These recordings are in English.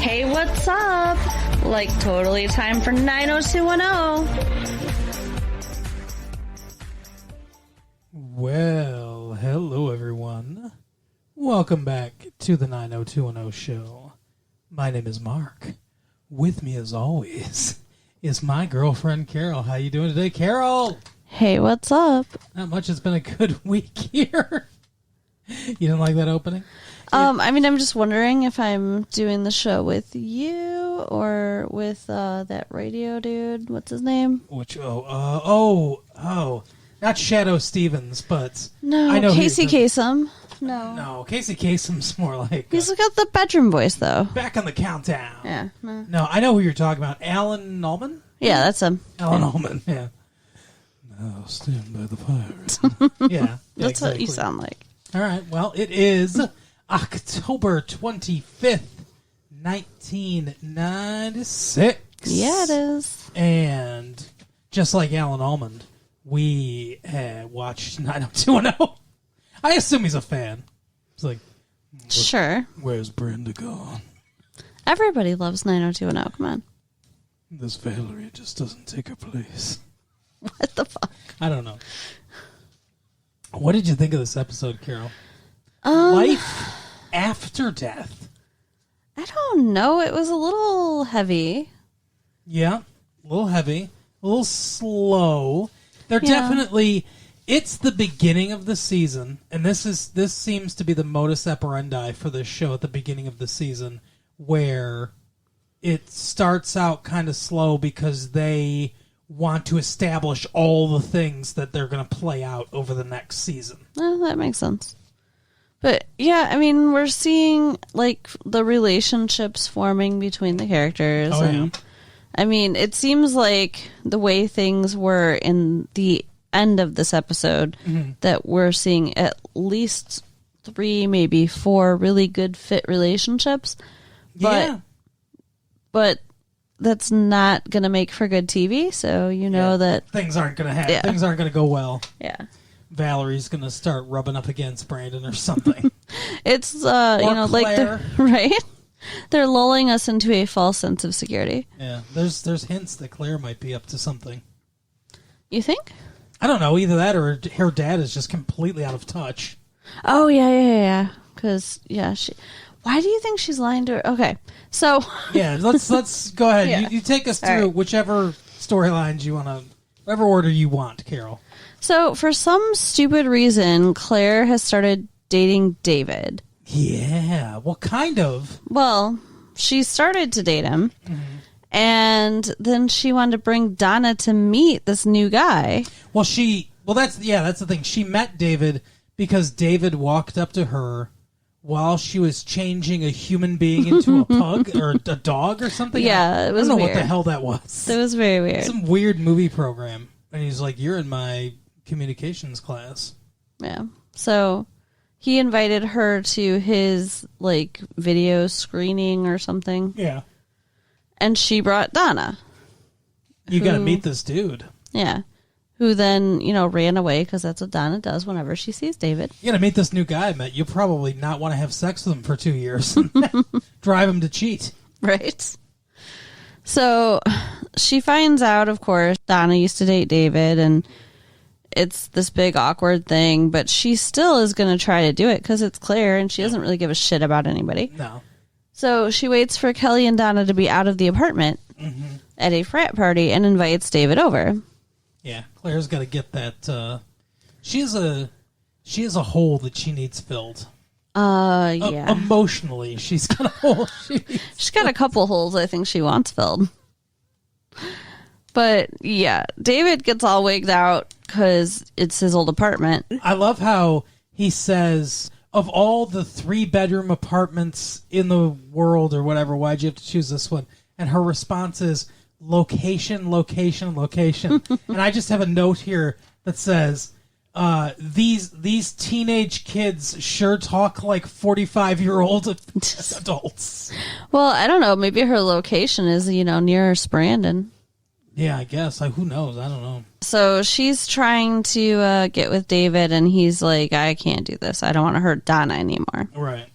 Hey, what's up? Like, totally time for 90210. Well, hello everyone. Welcome back to the 90210 show. My name is Mark. With me as always is my girlfriend Carol. How you doing today, Carol? Hey, what's up? Not much. It's been a good week here. You didn't like that opening? I'm just wondering if I'm doing the show with you or with that radio dude. What's his name? Which not Shadow Stevens, but No, I know Casey Kasem. No, Casey Kasem's more like He's got the bedroom voice though. back on the countdown. Yeah. No, I know who you're talking about. Alan Allman? Yeah, that's him. Alan Allman, yeah. Now stand by the fire. Yeah. That's exactly what you sound like. All right. Well, it is October 25th, 1996. Yeah, it is. And just like Alan Allman, we watched 90210. I assume he's a fan. It's like, Sure. where's Brenda gone? Everybody loves 90210. Come on. This Valerie just doesn't take her place. What the fuck? I don't know. What did you think of this episode, Carol? Life after death. I don't know. It was a little heavy. Yeah, a little heavy, a little slow. They're Yeah. definitely. It's the beginning of the season, and this seems to be the modus operandi for this show at the beginning of the season, where it starts out kind of slow because they want to establish all the things that they're going to play out over the next season. That makes sense. But yeah, I mean, we're seeing like the relationships forming between the characters. Oh, and yeah. I mean, it seems like the way things were in the end of this episode that we're seeing at least 3, maybe 4 really good fit relationships. Yeah. But that's not going to make for good TV. So you know that things aren't going to happen. Yeah. Things aren't going to go well. yeah. Valerie's going to start rubbing up against Brandon or something. It's like Claire. right? They're lulling us into a false sense of security. Yeah, there's hints that Claire might be up to something. You think? I don't know, either that or her dad is just completely out of touch. Oh yeah. Because she. Why do you think she's lying to her? Okay, so Yeah, let's go ahead. Yeah. You take us through All right. whichever storylines you want to, whatever order you want, Carol. So for some stupid reason, Claire has started dating David. Yeah, well, kind of. Well, she started to date him, and then she wanted to bring Donna to meet this new guy. Well, that's the thing. She met David because David walked up to her while she was changing a human being into a pug or a dog or something. Yeah, it was I don't know weird. what the hell that was. It was very weird. Some weird movie program. And he's like, you're in my communications class. Yeah. So he invited her to his like video screening or something. Yeah. And she brought Donna. You got to Who- meet this dude. Yeah. Who then, ran away because that's what Donna does whenever she sees David. You got to meet this new guy I met. You'll probably not want to have sex with him for 2 years. Drive him to cheat. Right? So she finds out, of course, Donna used to date David and it's this big awkward thing, but she still is going to try to do it because it's Claire and she doesn't really give a shit about anybody. No. So she waits for Kelly and Donna to be out of the apartment at a frat party and invites David over. Yeah, Claire's got to get that. She has a hole that she needs filled. Yeah. Emotionally, she's got a hole. She's got a couple holes I think she wants filled. But yeah, David gets all wigged out because it's his old apartment. I love how he says, of all the 3-bedroom apartments in the world or whatever, why'd you have to choose this one? And her response is, location, location, location. And I just have a note here that says, these teenage kids sure talk like 45-year-old adults. Well, I don't know. Maybe her location is, near Brandon. Yeah, I guess. Who knows? I don't know. So she's trying to get with David, and he's like, I can't do this. I don't want to hurt Donna anymore. Right.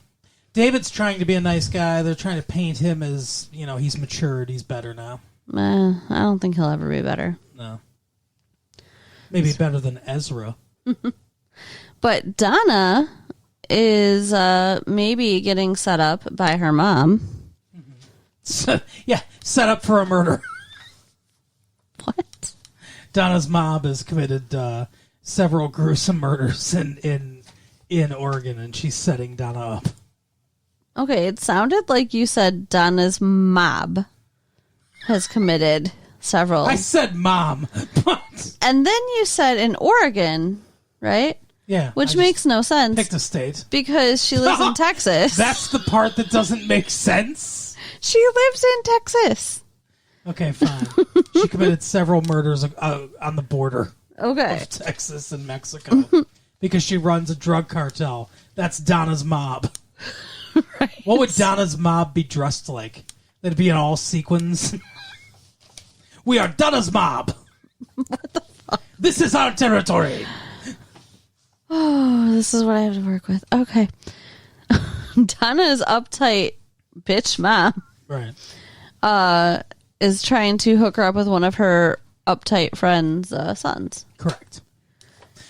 David's trying to be a nice guy. They're trying to paint him as, he's matured. He's better now. I don't think he'll ever be better. No. Maybe better than Ezra. But Donna is maybe getting set up by her mom. So, set up for a murder. What? Donna's mom has committed several gruesome murders in Oregon, and she's setting Donna up. Okay, it sounded like you said Donna's mob has committed several. I said mom. But... And then you said in Oregon, right? Yeah. Which makes no sense. Picked a state. Because she lives in Texas. That's the part that doesn't make sense. She lives in Texas. Okay, fine. She committed several murders on the border of Texas and Mexico because she runs a drug cartel. That's Donna's mob. Right. What would Donna's mob be dressed like? They'd be in all sequins. We are Donna's mob. What the fuck? This is our territory. Oh, this is what I have to work with. Okay. Donna's uptight bitch mom. Right. Is trying to hook her up with one of her uptight friend's sons. Correct.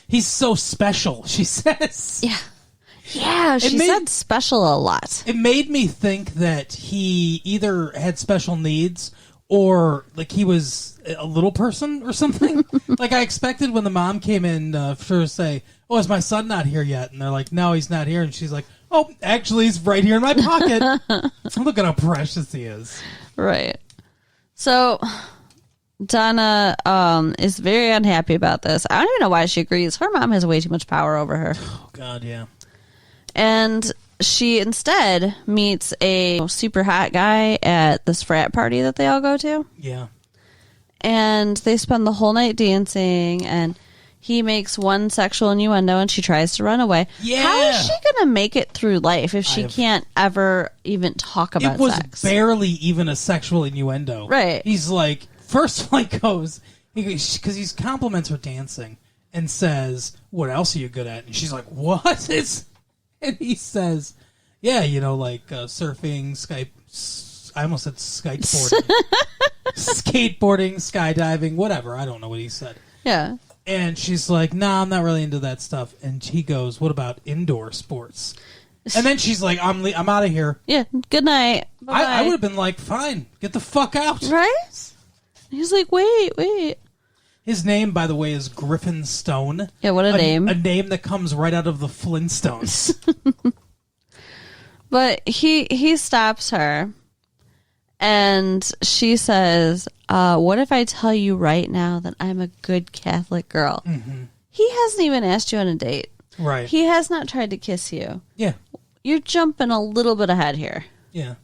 He's so special, she says. Yeah. Yeah, she said special a lot. It made me think that he either had special needs or like he was a little person or something. Like I expected when the mom came in for her to say, "Oh, is my son not here yet?" And they're like, "No, he's not here." And she's like, "Oh, actually, he's right here in my pocket." Look at how precious he is. Right. So Donna is very unhappy about this. I don't even know why she agrees. Her mom has way too much power over her. Oh, God, yeah. And she instead meets a super hot guy at this frat party that they all go to. Yeah. And they spend the whole night dancing, and he makes one sexual innuendo, and she tries to run away. Yeah. How is she going to make it through life if she can't ever even talk about sex? It was barely even a sexual innuendo. Right. He's like, first one goes, because he compliments her dancing and says, "What else are you good at?" And she's like, "What?" And he says, "Yeah, like surfing, I almost said skateboarding. Skateboarding, skydiving, whatever. I don't know what he said." Yeah. And she's like, "Nah, I'm not really into that stuff." And he goes, "What about indoor sports?" And then she's like, I'm out of here. Yeah, good night. I would have been like, fine, get the fuck out. Right? He's like, wait. His name, by the way, is Griffin Stone. Yeah, what a name. A name that comes right out of the Flintstones. But he stops her, and she says, "What if I tell you right now that I'm a good Catholic girl?" Mm-hmm. He hasn't even asked you on a date. Right. He has not tried to kiss you. Yeah. You're jumping a little bit ahead here. Yeah.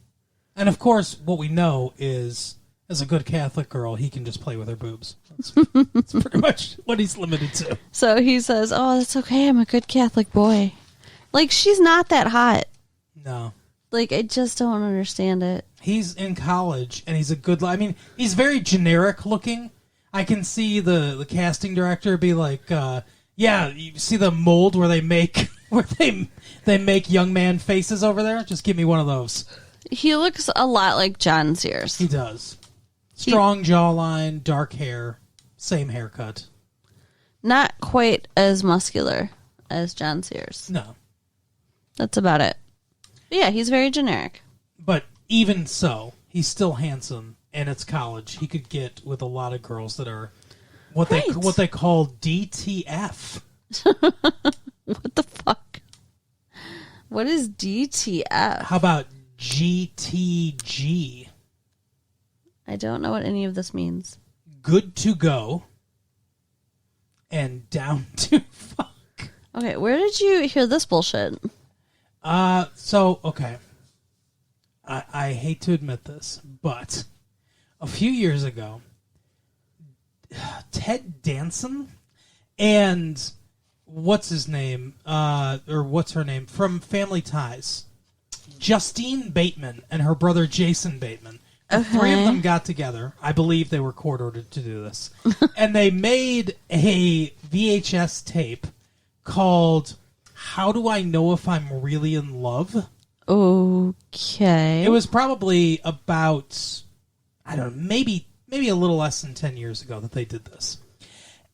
And of course, what we know is, as a good Catholic girl, he can just play with her boobs. That's pretty much what he's limited to. So he says, "Oh, that's okay. I'm a good Catholic boy." Like, she's not that hot. No. Like, I just don't understand it. He's in college, and he's a good... he's very generic looking. I can see the casting director be like, yeah, you see the mold where they make they make young man faces over there? Just give me one of those. He looks a lot like John Sears. He does. Strong jawline, dark hair, same haircut. Not quite as muscular as John Sears. No. That's about it. But yeah, he's very generic. But even so, he's still handsome, and it's college. He could get with a lot of girls that are what they call DTF. What the fuck? What is DTF? How about GTG? I don't know what any of this means. Good to go and down to fuck. Okay, where did you hear this bullshit? Okay. I hate to admit this, but a few years ago, Ted Danson and what's his name, or what's her name, from Family Ties, Justine Bateman and her brother Jason Bateman. The three of them got together. I believe they were court-ordered to do this. And they made a VHS tape called How Do I Know If I'm Really in Love? Okay. It was probably about, I don't know, maybe a little less than 10 years ago that they did this.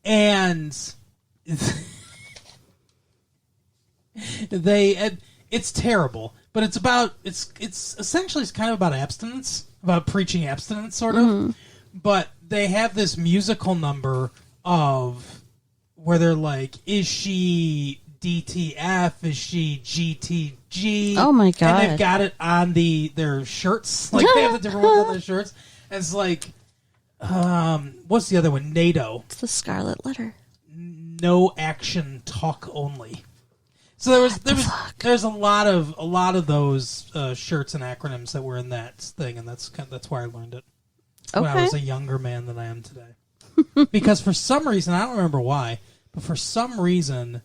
And it's terrible, but it's essentially it's kind of about abstinence, about preaching abstinence, sort of. But they have this musical number of where they're like, is she DTF? Is she GTG? Oh my god! And they've got it on their shirts, like they have the different ones on their shirts. And it's like, what's the other one? NATO. It's the Scarlet Letter. No action, talk only. So there's a lot of those shirts and acronyms that were in that thing, and that's why I learned it when I was a younger man than I am today. Because for some reason, I don't remember why, but for some reason,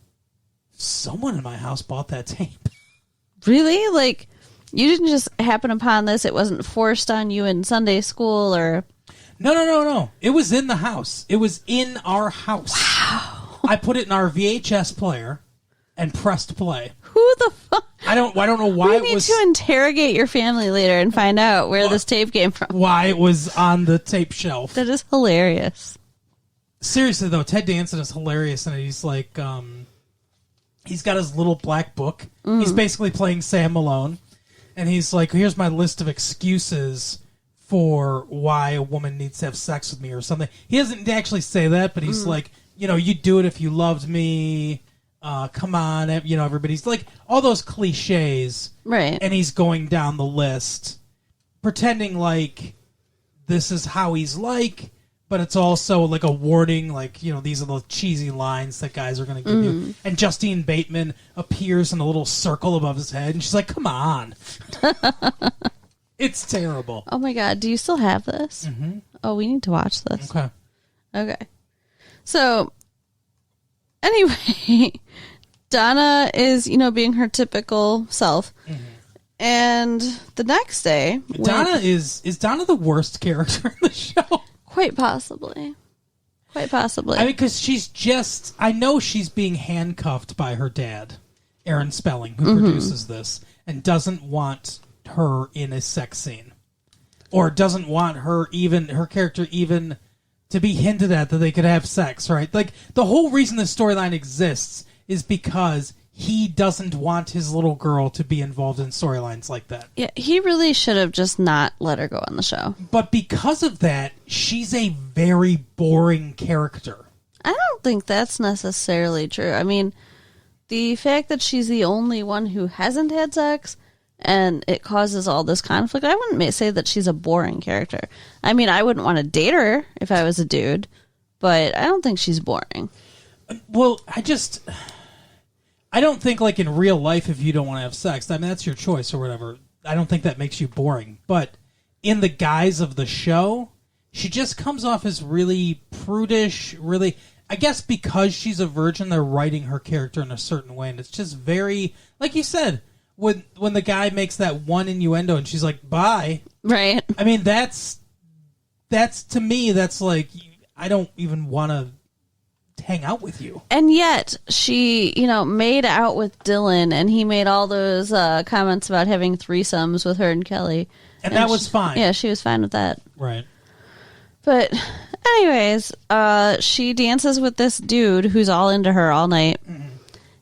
someone in my house bought that tape. Really? Like, you didn't just happen upon this? It wasn't forced on you in Sunday school, or? No. It was in the house. It was in our house. Wow. I put it in our VHS player and pressed play. Who the fuck? I don't know why we need to interrogate your family later and find out where this tape came from. Why it was on the tape shelf. That is hilarious. Seriously though, Ted Danson is hilarious, and he's like, he's got his little black book. He's basically playing Sam Malone, and he's like, here's my list of excuses for why a woman needs to have sex with me or something. He doesn't actually say that, but he's like, you'd do it if you loved me. Come on, everybody's like all those cliches, right? And he's going down the list, pretending like this is how he's like, but it's also like a warning, like these are the cheesy lines that guys are going to give you. And Justine Bateman appears in a little circle above his head, and she's like, "Come on." It's terrible. Oh my god, do you still have this? Mm-hmm. Oh, we need to watch this. Okay. So, anyway, Donna is, being her typical self. Mm-hmm. And the next day... Donna is Donna the worst character in the show? Quite possibly. I mean, because I know she's being handcuffed by her dad, Aaron Spelling, who produces this, and doesn't want her in a sex scene. Or doesn't want her character even to be hinted at that they could have sex, right? Like, the whole reason the storyline exists is because he doesn't want his little girl to be involved in storylines like that. Yeah, he really should have just not let her go on the show. But because of that, she's a very boring character. I don't think that's necessarily true. I mean, the fact that she's the only one who hasn't had sex and it causes all this conflict, I wouldn't say that she's a boring character. I mean, I wouldn't want to date her if I was a dude, but I don't think she's boring. Well, I don't think, like, in real life, if you don't want to have sex, I mean, that's your choice or whatever. I don't think that makes you boring. But in the guise of the show, she just comes off as really prudish, really... I guess because she's a virgin, they're writing her character in a certain way, and it's just very... Like you said, when the guy makes that one innuendo and she's like, bye. Right. I mean, that's to me, that's like, I don't even want to hang out with you. And yet she, made out with Dylan, and he made all those comments about having threesomes with her and Kelly. And that was fine. Yeah, she was fine with that. Right. But anyways, she dances with this dude who's all into her all night. Mm-hmm.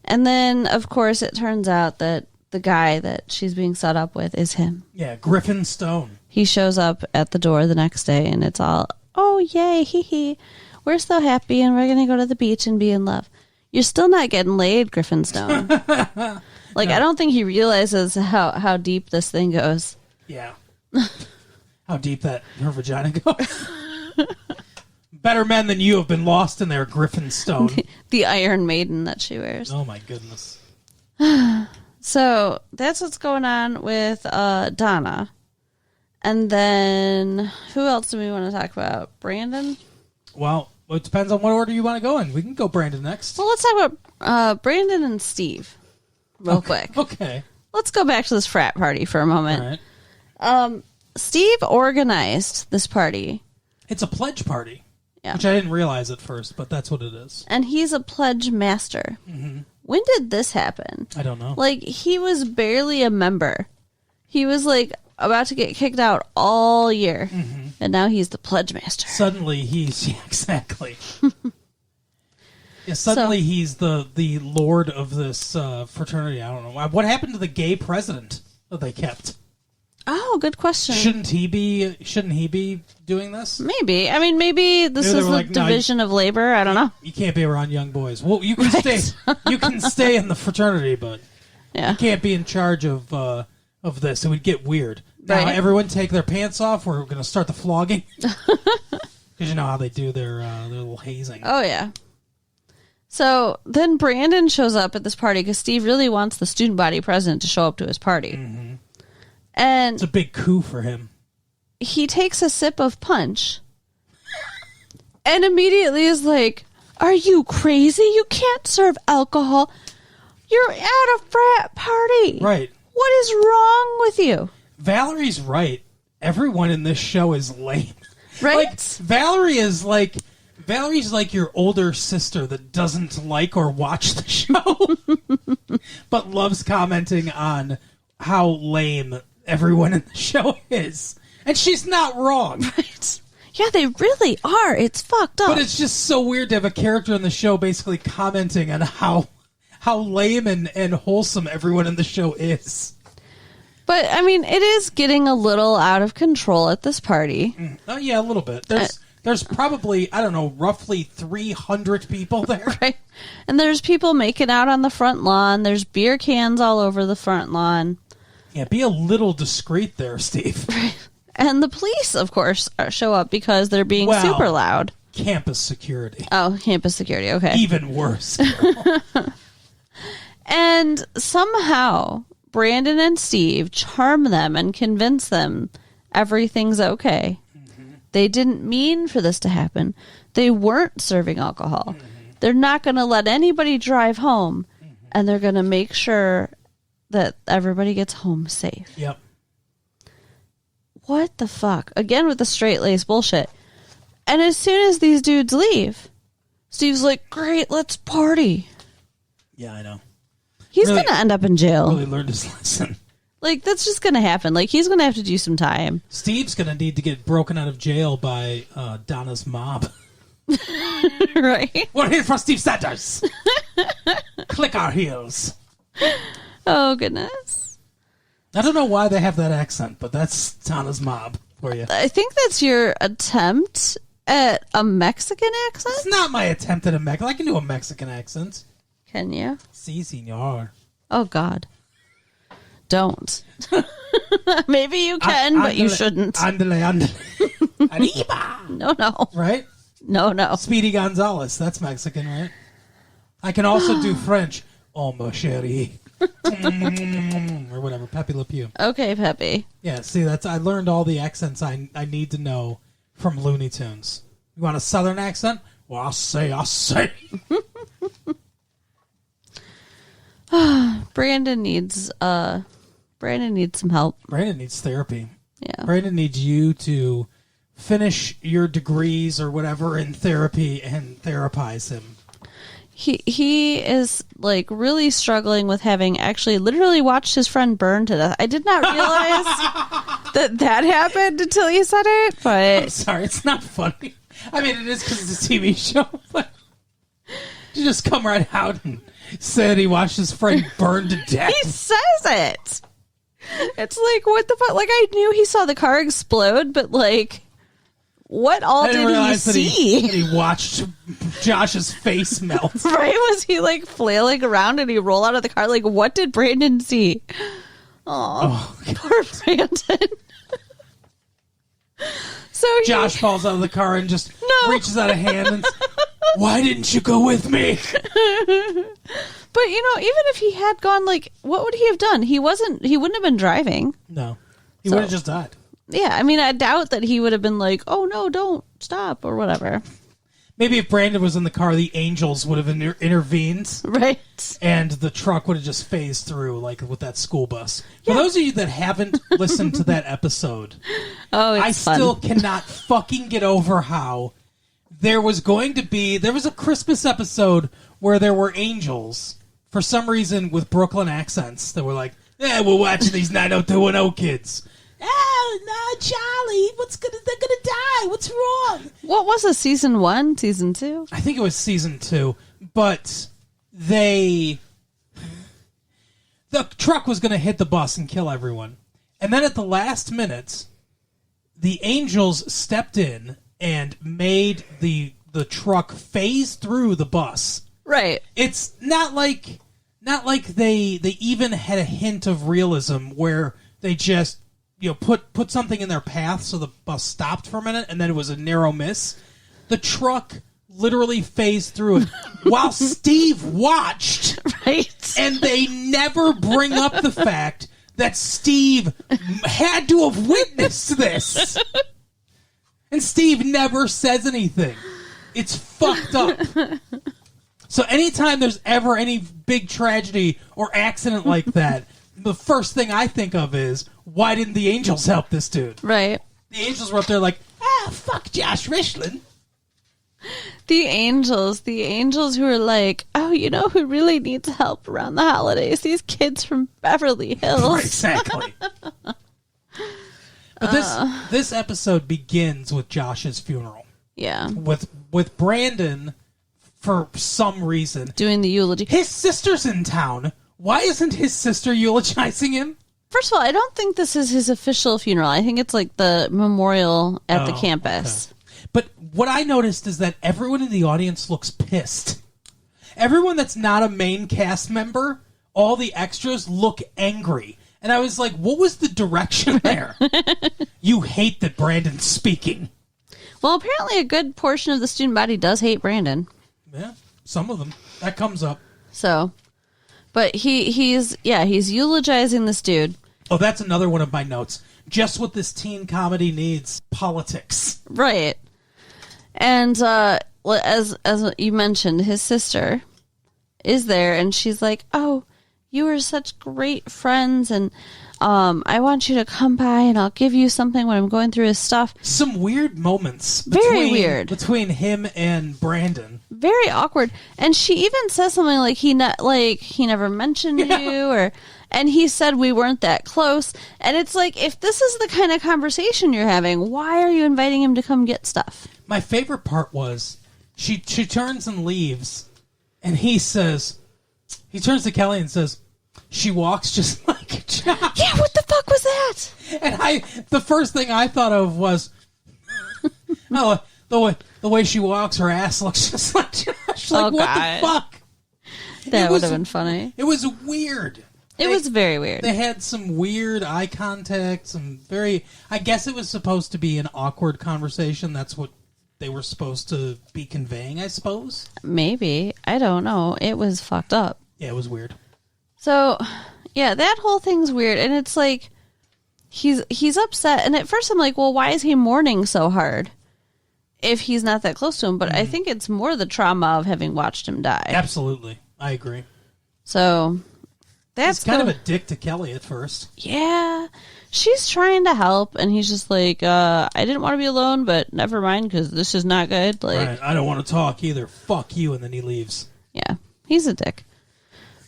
And then, of course, it turns out that the guy that she's being set up with is him. Yeah, Griffin Stone. He shows up at the door the next day, and it's all, oh, yay, hee hee. We're so happy, and we're going to go to the beach and be in love. You're still not getting laid, Griffin Stone. No. I don't think he realizes how deep this thing goes. Yeah. How deep that her vagina goes. Better men than you have been lost in there, Griffin Stone. The Iron Maiden that she wears. Oh, my goodness. So, that's what's going on with Donna. And then, who else do we want to talk about? Brandon? Well, it depends on what order you want to go in. We can go Brandon next. Well, let's talk about Brandon and Steve real quick. Okay. Let's go back to this frat party for a moment. All right. Steve organized this party. It's a pledge party, yeah. Which I didn't realize at first, but that's what it is. And he's a pledge master. Mm-hmm. When did this happen? I don't know. Like, he was barely a member He was like about to get kicked out all year, and now he's the pledge master. Suddenly he's exactly. Yeah, suddenly he's the lord of this fraternity. I don't know what happened to the gay president that they kept. Oh, good question. Shouldn't he be doing this? Maybe. I mean, maybe this is the division of labor. I don't know. You can't be around young boys. Well, you can stay. You can stay in the fraternity, but you can't be in charge of this. It would get weird. Now, everyone take their pants off. We're going to start the flogging because you know how they do their little hazing. Oh yeah. So then Brandon shows up at this party because Steve really wants the student body president to show up to his party. Mm-hmm. And it's a big coup for him. He takes a sip of punch and immediately is like, "Are you crazy? You can't serve alcohol. You're at a frat party. Right. What is wrong with you?" Valerie's right. Everyone in this show is lame. Right? Like, Valerie's like your older sister that doesn't like or watch the show, but loves commenting on how lame everyone in the show is. And she's not wrong. Right. Yeah, they really are. It's fucked up. But it's just so weird to have a character in the show basically commenting on how lame and wholesome everyone in the show is. But, I mean, it is getting a little out of control at this party. Oh, yeah, a little bit. There's probably, I don't know, roughly 300 people there. Right. And there's people making out on the front lawn. There's beer cans all over the front lawn. Yeah, be a little discreet there, Steve. Right. And the police, of course, show up because they're being super loud. Campus security. Oh, campus security, okay. Even worse. And somehow, Brandon and Steve charm them and convince them everything's okay. Mm-hmm. They didn't mean for this to happen. They weren't serving alcohol. Mm-hmm. They're not going to let anybody drive home, and they're going to make sure that everybody gets home safe. Yep. What the fuck? Again with the straight-laced bullshit. And as soon as these dudes leave, Steve's like, "Great, let's party." Yeah, I know. He's really, going to end up in jail. Really learned his lesson. Like, that's just going to happen. Like, he's going to have to do some time. Steve's going to need to get broken out of jail by Donna's mob. Right? We're here for Steve Sanders. Click our heels. Oh, goodness. I don't know why they have that accent, but that's Donna's mob for you. I think that's your attempt at a Mexican accent? It's not my attempt at a Mexican. I can do a Mexican accent. Can you? Si, senor. Oh, God. Don't. Maybe you can, but you shouldn't. Andale. Arriba. No. Right? No. Speedy Gonzalez. That's Mexican, right? I can also do French. Oh, ma chérie. Or whatever. Pepe Le Pew. Okay, Pepe. Yeah, see, I learned all the accents I need to know from Looney Tunes. You want a Southern accent? Well, I'll say. Brandon needs some help. Brandon needs therapy. Yeah. Brandon needs you to finish your degrees or whatever in therapy and therapize him. He is like really struggling with having actually literally watched his friend burn to death. I did not realize that happened until you said it, but I'm sorry, it's not funny. I mean, it is because it's a TV show, but you just come right out and said he watched his friend burn to death. He says it. It's like, what the fuck? Like, I knew he saw the car explode, but like, what all did he see? That he watched Josh's face melt. Right? Was he like flailing around and he roll out of the car? Like, what did Brandon see? Oh, poor Brandon. So Josh falls out of the car and just reaches out a hand and why didn't you go with me? But, you know, even if he had gone, like, what would he have done? He wouldn't have been driving. No. He would have just died. Yeah, I mean, I doubt that he would have been like, "Oh, no, don't stop," or whatever. Maybe if Brandon was in the car, the angels would have intervened. Right. And the truck would have just phased through, like with that school bus. For those of you that haven't listened to that episode, I still cannot fucking get over how there was a Christmas episode where there were angels, for some reason with Brooklyn accents, that were like, Yeah, we're watching these 90210 kids. Oh, no, Charlie. They're gonna die. What's wrong? What was it, season 1, season 2? I think it was season 2. But the truck was gonna hit the bus and kill everyone. And then at the last minute, the angels stepped in and made the truck phase through the bus. Right. It's not like they even had a hint of realism where they just put something in their path so the bus stopped for a minute and then it was a narrow miss. The truck literally phased through it while Steve watched. Right. And they never bring up the fact that Steve had to have witnessed this. And Steve never says anything. It's fucked up. So anytime there's ever any big tragedy or accident like that, the first thing I think of is, why didn't the angels help this dude? Right. The angels were up there like, fuck Josh Richland. The angels who are like, oh, you know who really needs help around the holidays? These kids from Beverly Hills. Exactly. But this episode begins with Josh's funeral. Yeah. With Brandon, for some reason, doing the eulogy. His sister's in town. Why isn't his sister eulogizing him? First of all, I don't think this is his official funeral. I think it's like the memorial at the campus. Okay. But what I noticed is that everyone in the audience looks pissed. Everyone that's not a main cast member, all the extras look angry. And I was like, what was the direction there? You hate that Brandon's speaking. Well, apparently a good portion of the student body does hate Brandon. Yeah, some of them. That comes up. So, but he's eulogizing this dude. Oh, that's another one of my notes. Just what this teen comedy needs: politics. Right. And as you mentioned, his sister is there, and she's like, "Oh, you are such great friends, and I want you to come by, and I'll give you something when I'm going through his stuff." Some weird moments. Very weird. Between him and Brandon. Very awkward. And she even says something like he never mentioned you, and he said we weren't that close. And it's like, if this is the kind of conversation you're having, why are you inviting him to come get stuff? My favorite part was she turns and leaves, and he turns to Kelly and says, "She walks just like Josh." Yeah, what the fuck was that? And the first thing I thought of was, oh, the way she walks, her ass looks just like Josh. Like, what the fuck? That would have been funny. It was weird. It was very weird. They had some weird eye contact, I guess it was supposed to be an awkward conversation. That's what they were supposed to be conveying, I suppose. Maybe. I don't know. It was fucked up. Yeah, it was weird. So, yeah, that whole thing's weird. And it's like, he's upset. And at first I'm like, well, why is he mourning so hard if he's not that close to him? But I think it's more the trauma of having watched him die. Absolutely. I agree. So, that's he's kind of a dick to Kelly at first. Yeah. She's trying to help, and he's just like, I didn't want to be alone, but never mind, because this is not good. Like, right. I don't want to talk either. Fuck you. And then he leaves. Yeah. He's a dick.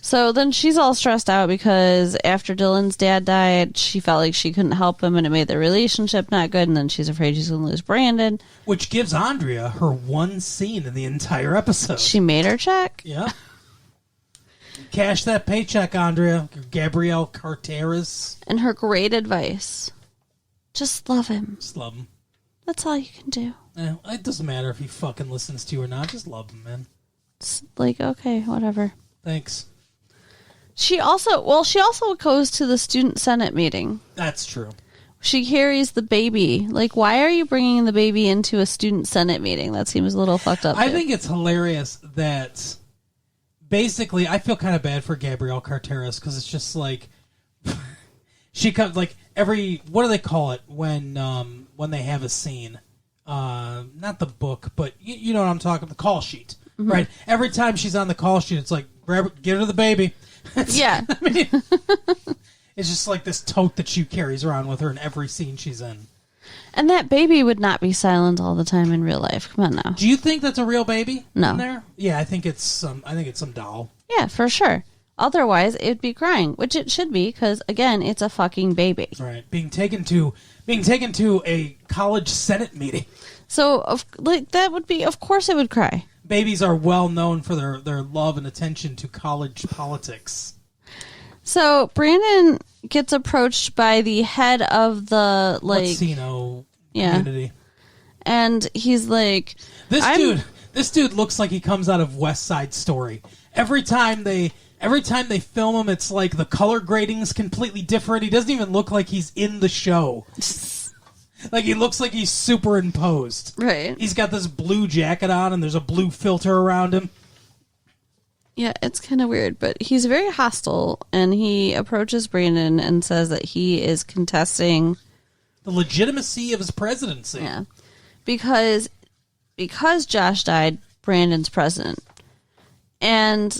So then she's all stressed out because after Dylan's dad died, she felt like she couldn't help him, and it made their relationship not good, and then she's afraid she's going to lose Brandon. Which gives Andrea her one scene in the entire episode. She made her check. Yeah. Cash that paycheck, Andrea. Gabrielle Carteras. And her great advice. Just love him. Just love him. That's all you can do. It doesn't matter if he fucking listens to you or not. Just love him, man. It's like, okay, whatever. Thanks. She also goes to the student senate meeting. That's true. She carries the baby. Like, why are you bringing the baby into a student senate meeting? That seems a little fucked up. I think it's hilarious that basically I feel kind of bad for Gabrielle Carteras because it's just like she comes like what do they call it when they have a scene? Not the book, but you know what I'm talking about, the call sheet. Mm-hmm. Right? Every time she's on the call sheet, it's like, get her the baby. Yeah. I mean, it's just like this tote that she carries around with her in every scene she's in. And that baby would not be silent all the time in real life. Come on now. Do you think that's a real baby? No. In there? Yeah, I think it's some doll. Yeah, for sure. Otherwise, it'd be crying, which it should be because, again, it's a fucking baby. Right. Being taken to a college senate meeting. So, that would be, of course it would cry. Babies are well known for their love and attention to college politics. So, Brandon gets approached by the head of the, Latino community. And he's like... This dude looks like he comes out of West Side Story. Every time they film him, it's like the color grading's completely different. He doesn't even look like he's in the show. Like, he looks like he's superimposed. Right. He's got this blue jacket on, and there's a blue filter around him. Yeah, it's kind of weird, but he's very hostile, and he approaches Brandon and says that he is contesting... the legitimacy of his presidency. Yeah. Because Josh died, Brandon's president. And,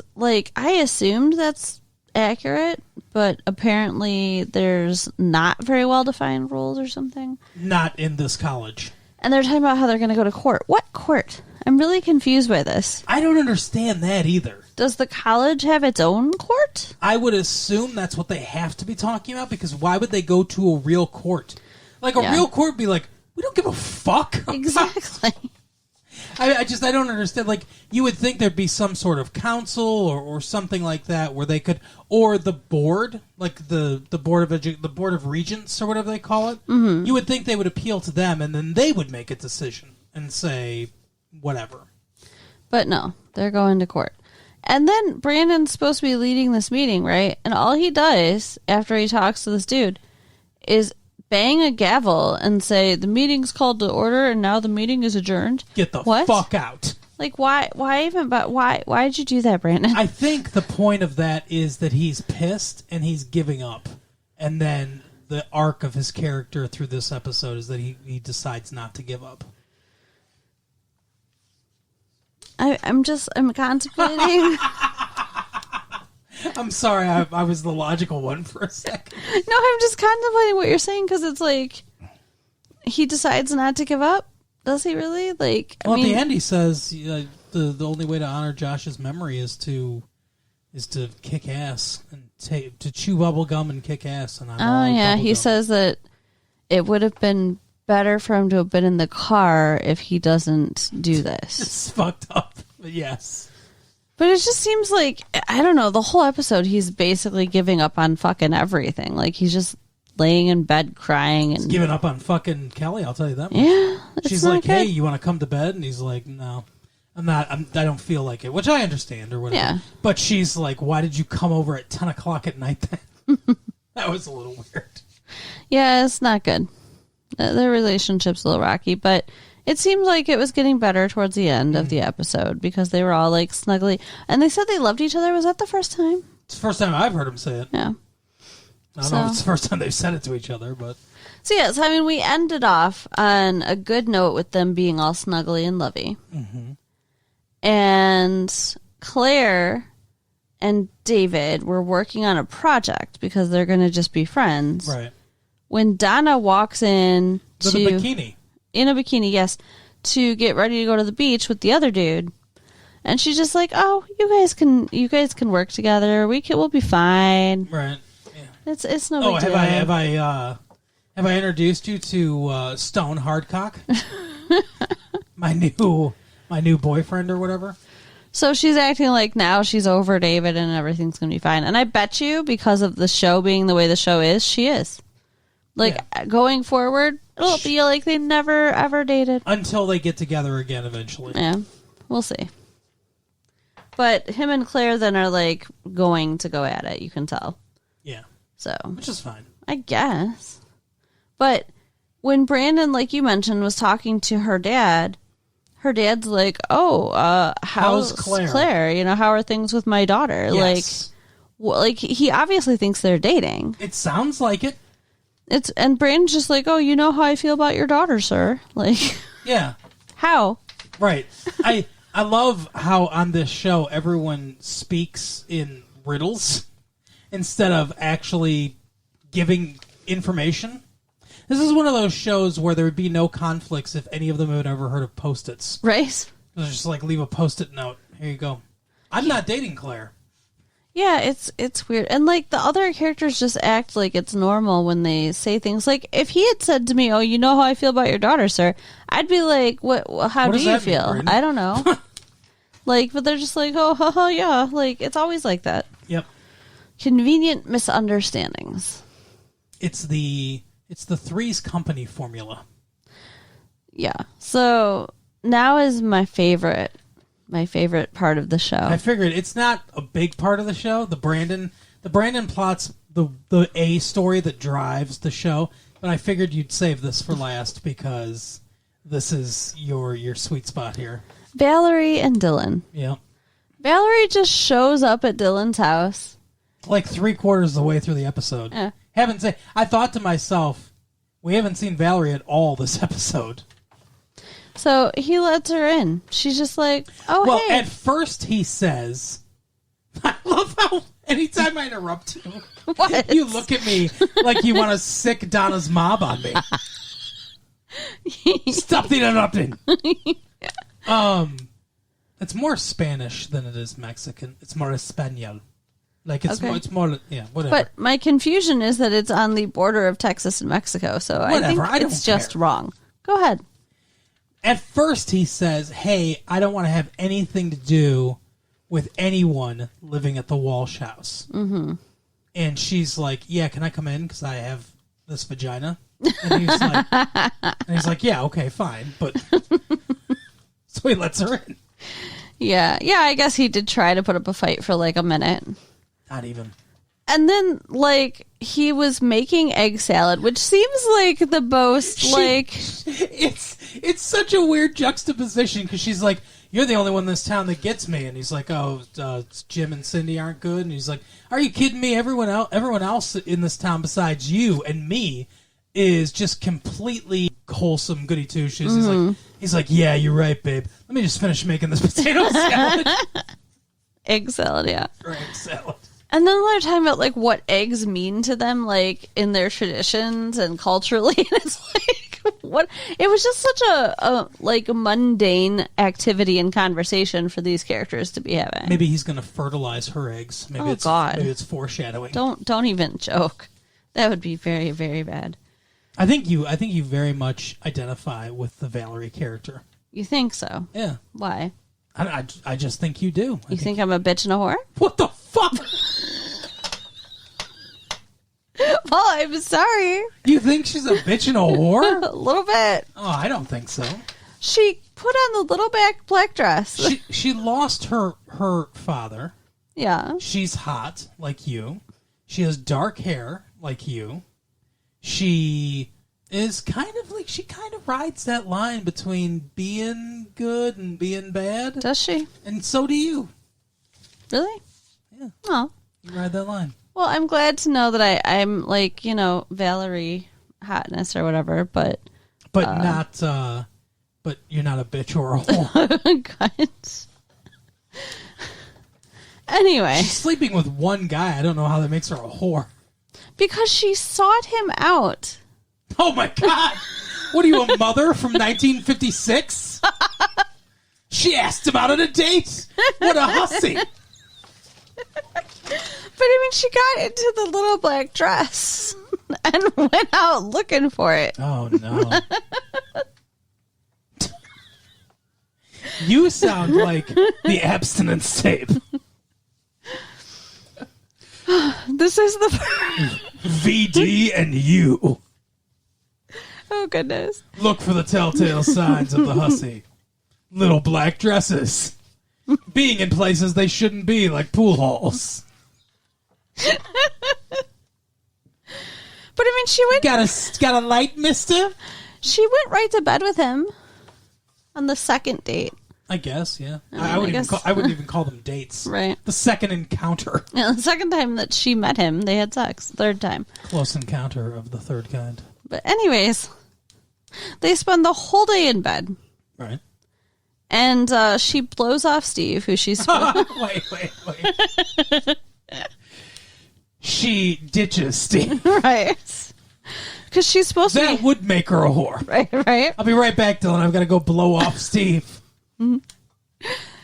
I assumed that's accurate, but apparently there's not very well-defined rules or something. Not in this college. And they're talking about how they're going to go to court. What court? I'm really confused by this. I don't understand that either. Does the college have its own court? I would assume that's what they have to be talking about, because why would they go to a real court? Like, a real court would be like, we don't give a fuck. Exactly. I don't understand. Like, you would think there'd be some sort of council or something like that where they could, or the board, like the board of regents or whatever they call it. Mm-hmm. You would think they would appeal to them, and then they would make a decision and say whatever. But no, they're going to court. And then Brandon's supposed to be leading this meeting, right? And all he does after he talks to this dude is bang a gavel and say, the meeting's called to order and now the meeting is adjourned. Get the fuck out. Like, why did you do that, Brandon? I think the point of that is that he's pissed and he's giving up. And then the arc of his character through this episode is that he decides not to give up. I'm contemplating. I'm sorry, I was the logical one for a second. No, I'm just contemplating what you're saying, because it's like, he decides not to give up? Does he really? At the end he says the only way to honor Josh's memory is to kick ass and to chew bubble gum and kick ass. And he says that it would have been better for him to have been in the car if he doesn't do this. It's fucked up, but yes. But it just seems like, I don't know, the whole episode he's basically giving up on fucking everything. Like, he's just laying in bed crying. And he's giving up on fucking Kelly, I'll tell you that much. Yeah. She's like, hey, you want to come to bed? And he's like, no, I'm not. I don't feel like it, which I understand or whatever. Yeah. But she's like, why did you come over at 10 o'clock at night then? That was a little weird. Yeah, it's not good. Their relationship's a little rocky, but it seemed like it was getting better towards the end of the episode because they were all like snuggly. And they said they loved each other. Was that the first time? It's the first time I've heard them say it. Yeah. I don't know if it's the first time they've said it to each other, but... So, yes, I mean, we ended off on a good note with them being all snuggly and lovey. Mm-hmm. And Claire and David were working on a project because they're going to just be friends. Right. When Donna walks in with a bikini. In a bikini, yes, to get ready to go to the beach with the other dude. And she's just like, oh, you guys can work together. We'll be fine. Right. Yeah. It's no big deal. Have I introduced you to Stone Hardcock? my new boyfriend or whatever. So she's acting like now she's over David and everything's going to be fine. And I bet you, because of the show being the way the show is, she is. Going forward, it'll be like they never, ever dated. Until they get together again eventually. Yeah, we'll see. But him and Claire then are like going to go at it, you can tell. Yeah. So, which is fine. I guess. But when Brandon, like you mentioned, was talking to her dad's like, oh, how's Claire? You know, how are things with my daughter? Yes. Like he obviously thinks they're dating. It sounds like it. And Brandon's just like, oh, you know how I feel about your daughter, sir. Like, yeah. How? Right. I love how on this show everyone speaks in riddles instead of actually giving information. This is one of those shows where there would be no conflicts if any of them had ever heard of Post-its. Right. It's just like, leave a Post-it note. Here you go. I'm not dating Claire. Yeah, it's weird. And, like, the other characters just act like it's normal when they say things. Like, if he had said to me, "Oh, you know how I feel about your daughter, sir," I'd be like, how What do does you that mean, feel? Brandon? I don't know. Like, but they're just like, "Oh, haha, yeah." Like, it's always like that. Yep. Convenient misunderstandings. It's the Three's Company formula. Yeah. So now is my favorite part of the show. I figured it's not a big part of the show. The Brandon plot's the A story that drives the show, but I figured you'd save this for last because this is your sweet spot here. Valerie and Dylan. Yeah. Valerie just shows up at Dylan's house. Like 3/4 of the way through the episode. Yeah. I thought to myself, we haven't seen Valerie at all this episode. So he lets her in. She's just like, "Oh, Well, hey." at first he says, I love how anytime I interrupt you, What? you look at me like you want to sick Donna's mob on me. Stop the interrupting. It's more Spanish than it is Mexican. It's more Espanol. Like it's Okay. more yeah, whatever. But my confusion is that it's on the border of Texas and Mexico, so Whatever, I think I don't it's just care. wrong. Go ahead. At first he says, "Hey, I don't want to have anything to do with anyone living at the Walsh house." Mm-hmm. And she's like, "Yeah, can I come in because I have this vagina?" And he's like, "Yeah, okay, fine." But so he lets her in. Yeah, I guess he did try to put up a fight for like a minute. Not even. And then, like, he was making egg salad, which seems like the most, It's such a weird juxtaposition because she's like, "You're the only one in this town that gets me," and he's like, "Oh, Jim and Cindy aren't good," and he's like, "Are you kidding me? Everyone else in this town besides you and me is just completely wholesome goody two shoes." He's like, "Yeah, you're right, babe. Let me just finish making this potato salad." egg salad, yeah. Or egg salad. And then they're talking about, like, what eggs mean to them, like, in their traditions and culturally. And it's like, what? It was just such a mundane activity and conversation for these characters to be having. Maybe he's going to fertilize her eggs. Maybe God. Maybe it's foreshadowing. Don't even joke. That would be very, very bad. I think you very much identify with the Valerie character. You think so? Yeah. Why? I just think you do. You think I'm a bitch and a whore? What the fuck? Well, I'm sorry. You think she's a bitch and a whore? A little bit. Oh, I don't think so. She put on the little black dress. She lost her father. Yeah. She's hot like you. She has dark hair like you. She is kind of rides that line between being good and being bad. Does she? And so do you. Really? Yeah. Oh. You ride that line. Well, I'm glad to know that I'm like, Valerie hotness or whatever, but not but you're not a bitch or a whore. God. Anyway, She's sleeping with one guy. I don't know how that makes her a whore. because she sought him out. Oh my God! What are you, a mother from 1956? She asked him out on a date. What a hussy! But I mean, she got into the little black dress and went out looking for it. Oh no! You sound like the abstinence tape. This is the VD and you. Oh goodness. Look for the telltale signs of the hussy. Little black dresses. Being in places they shouldn't be, like pool halls. But I mean, she went. Got a light, mister? She went right to bed with him on the second date. I guess, yeah. I I wouldn't guess. even call them dates. Right. The second encounter. Yeah, the second time that she met him, they had sex. Third time. Close encounter of the third kind. But anyways, they spend the whole day in bed. Right. And she blows off Steve, who she's... Wait. She ditches Steve. Right. Because she's supposed to That be... would make her a whore. Right. I'll be right back, Dylan. I've got to go blow off Steve.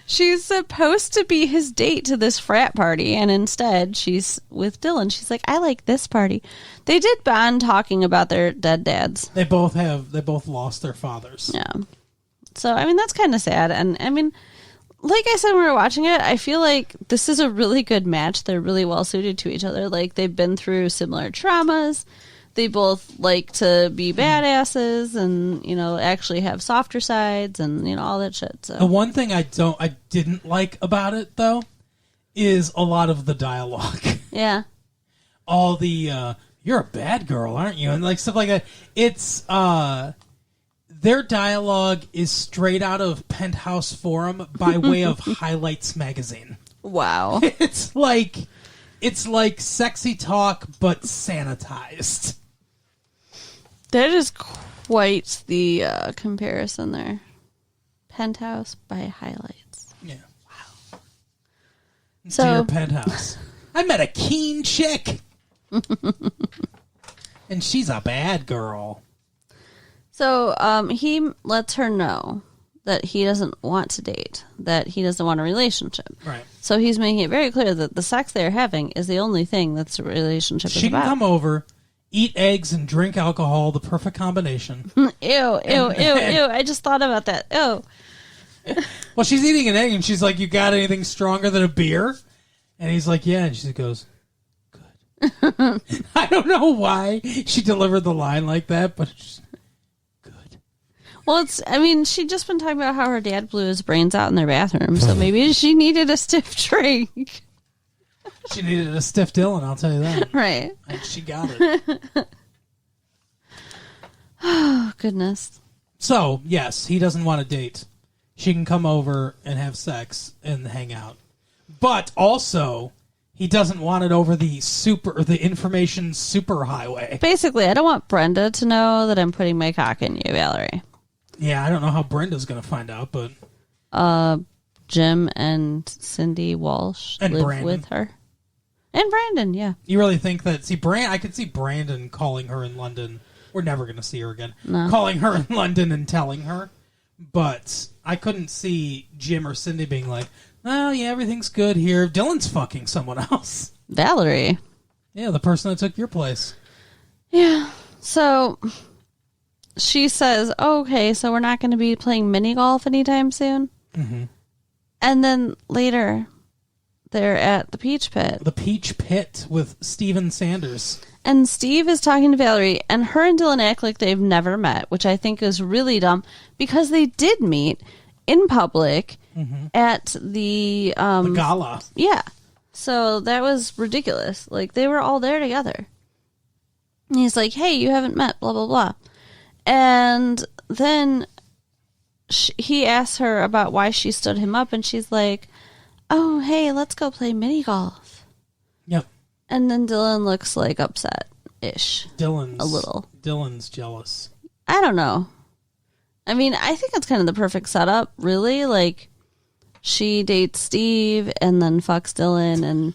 She's supposed to be his date to this frat party, and instead she's with Dylan. She's like, I like this party. They did bond talking about their dead dads. They both lost their fathers. Yeah. So, I mean, that's kind of sad. And, I mean, like I said when we were watching it, I feel like this is a really good match. They're really well suited to each other. Like, they've been through similar traumas. They both like to be badasses and, you know, actually have softer sides and, you know, all that shit. So. The one thing I didn't like about it, though, is a lot of the dialogue. Yeah. All the, you're a bad girl, aren't you? And, like, stuff like that. It's, their dialogue is straight out of Penthouse Forum by way of Highlights magazine. Wow. It's like sexy talk, but sanitized. That is quite the comparison there. Penthouse by Highlights. Yeah. Wow. So, Dear Penthouse. I met a keen chick. And she's a bad girl. So he lets her know that he doesn't want to date, that he doesn't want a relationship. Right. So he's making it very clear that the sex they're having is the only thing that's a relationship is She about. can come over, eat eggs, and drink alcohol, the perfect combination. Ew. I just thought about that. Ew. Well, she's eating an egg, and she's like, you got anything stronger than a beer? And he's like, yeah. And she goes, good. I don't know why she delivered the line like that, but it's good. Well, she'd just been talking about how her dad blew his brains out in their bathroom, so maybe she needed a stiff drink. She needed a stiff Dylan, I'll tell you that. Right. And she got it. Oh, goodness. So, yes, he doesn't want to date. She can come over and have sex and hang out. But also, he doesn't want it over the information superhighway. Basically, I don't want Brenda to know that I'm putting my cock in you, Valerie. Yeah, I don't know how Brenda's going to find out, but... Jim and Cindy Walsh and live Brandon. with her. And Brandon, yeah. You really think that... See, I could see Brandon calling her in London. We're never going to see her again. No. Calling her in London and telling her. But I couldn't see Jim or Cindy being like, oh, yeah, everything's good here. Dylan's fucking someone else. Valerie. Yeah, the person that took your place. Yeah. So she says, okay, so we're not going to be playing mini golf anytime soon. Mm-hmm. And then later, they're at the Peach Pit. The Peach Pit with Steven Sanders. And Steve is talking to Valerie, and her and Dylan act like they've never met, which I think is really dumb, because they did meet in public at the gala. Yeah. So that was ridiculous. Like, they were all there together. And he's like, hey, you haven't met, blah, blah, blah. And then he asks her about why she stood him up, and she's like, oh, hey, let's go play mini golf. Yep. And then Dylan looks like upset-ish. A little. Dylan's jealous. I don't know. I mean, I think it's kind of the perfect setup, really. Like, she dates Steve and then fucks Dylan, and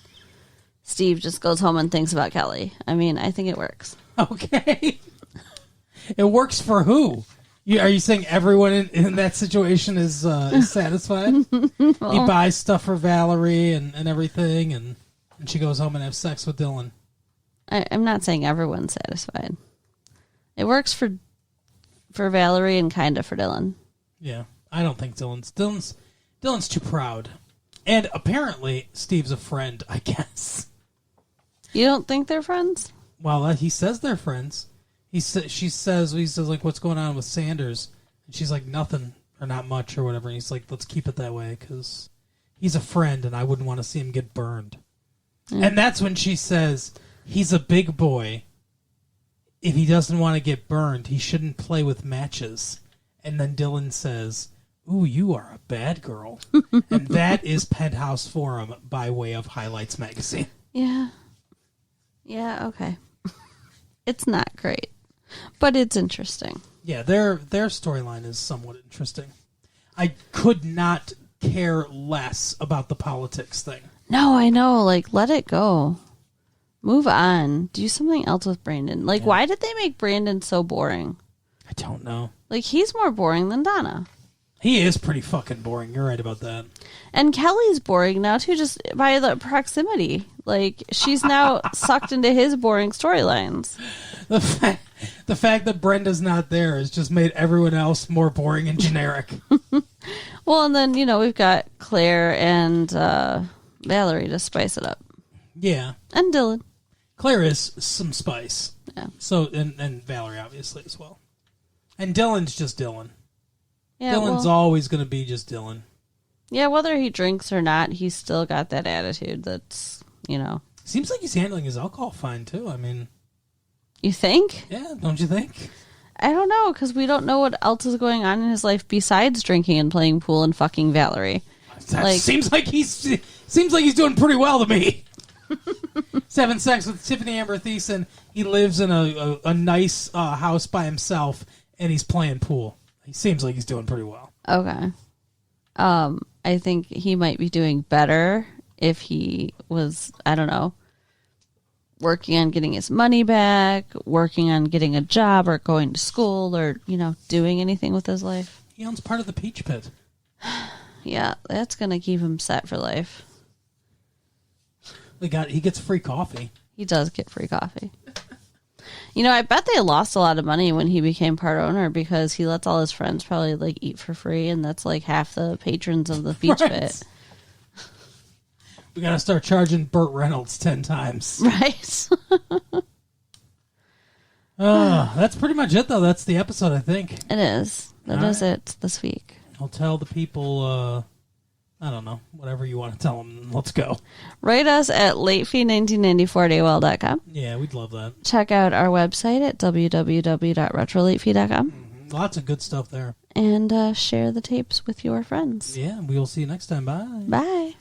Steve just goes home and thinks about Kelly. I mean, I think it works. Okay. It works for who? Are you saying everyone in that situation is satisfied? He buys stuff for Valerie and everything, and she goes home and has sex with Dylan. I'm not saying everyone's satisfied. It works for Valerie and kind of for Dylan. Yeah, I don't think Dylan's too proud. And apparently, Steve's a friend, I guess. You don't think they're friends? Well, he says they're friends. He says, like, what's going on with Sanders? And she's like, nothing, or not much, or whatever. And he's like, let's keep it that way, because he's a friend, and I wouldn't want to see him get burned. Mm. And that's when she says, he's a big boy. If he doesn't want to get burned, he shouldn't play with matches. And then Dylan says, ooh, you are a bad girl. And that is Penthouse Forum by way of Highlights magazine. Yeah. Yeah, okay. It's not great, but it's interesting. Yeah, their storyline is somewhat interesting. I could not care less about the politics thing. No, I know. Like, let it go. Move on. Do something else with Brandon. Like, why did they make Brandon so boring? I don't know. Like, he's more boring than Donna. He is pretty fucking boring. You're right about that. And Kelly's boring now, too, just by the proximity. Like, she's now sucked into his boring storylines. The fact that Brenda's not there has just made everyone else more boring and generic. Well, and then, we've got Claire and Valerie to spice it up. Yeah. And Dylan. Claire is some spice. Yeah. So, and Valerie, obviously, as well. And Dylan's just Dylan. Yeah, Dylan's always going to be just Dylan. Yeah, whether he drinks or not, he's still got that attitude that's, Seems like he's handling his alcohol fine, too. I mean... You think? Yeah, don't you think? I don't know, because we don't know what else is going on in his life besides drinking and playing pool and fucking Valerie. That seems like he's doing pretty well to me. He's having sex with Tiffany Amber Thiessen. He lives in a nice house by himself, and he's playing pool. He seems like he's doing pretty well. Okay. I think he might be doing better if he was, I don't know, working on getting his money back, working on getting a job or going to school or, doing anything with his life. He owns part of the Peach Pit. Yeah, that's going to keep him set for life. He gets free coffee. He does get free coffee. I bet they lost a lot of money when he became part owner because he lets all his friends probably eat for free, and that's half the patrons of the Peach Pit. We got to start charging Burt Reynolds 10 times. Right. That's pretty much it, though. That's the episode, I think. It is. That is it this week. I'll tell the people, I don't know, whatever you want to tell them. Let's go. Write us at latefee1994@AOL.com. Yeah, we'd love that. Check out our website at www.retrolatefee.com. Lots of good stuff there. And share the tapes with your friends. Yeah, we will see you next time. Bye. Bye.